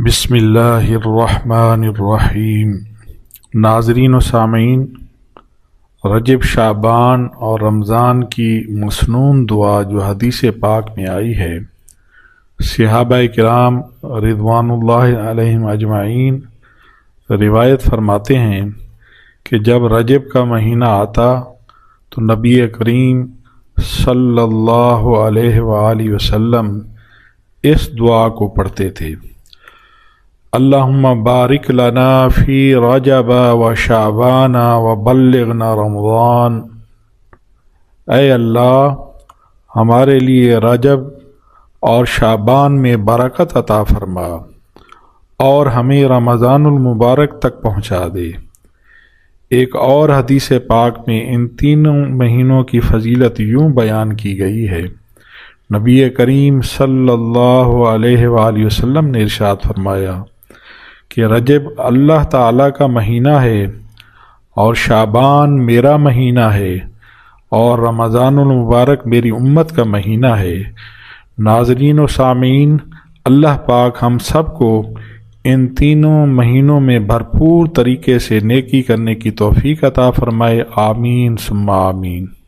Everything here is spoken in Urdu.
بسم اللہ الرحمن الرحیم۔ ناظرین و سامعین، رجب، شعبان اور رمضان کی مسنون دعا جو حدیث پاک میں آئی ہے، صحابہ کرام رضوان اللہ علیہم اجمعین روایت فرماتے ہیں کہ جب رجب کا مہینہ آتا تو نبی کریم صلی اللہ علیہ وآلہ وسلم اس دعا کو پڑھتے تھے: اللہم بارک لنا فی رجب و شعبان و بلغنا رمضان۔ اے اللہ، ہمارے لیے رجب اور شعبان میں برکت عطا فرما اور ہمیں رمضان المبارک تک پہنچا دے۔ ایک اور حدیث پاک میں ان تینوں مہینوں کی فضیلت یوں بیان کی گئی ہے۔ نبی کریم صلی اللہ علیہ وآلہ وسلم نے ارشاد فرمایا کہ رجب اللہ تعالیٰ کا مہینہ ہے اور شعبان میرا مہینہ ہے اور رمضان المبارک میری امت کا مہینہ ہے۔ ناظرین و سامعین، اللہ پاک ہم سب کو ان تینوں مہینوں میں بھرپور طریقے سے نیکی کرنے کی توفیق عطا فرمائے۔ آمین ثم آمین۔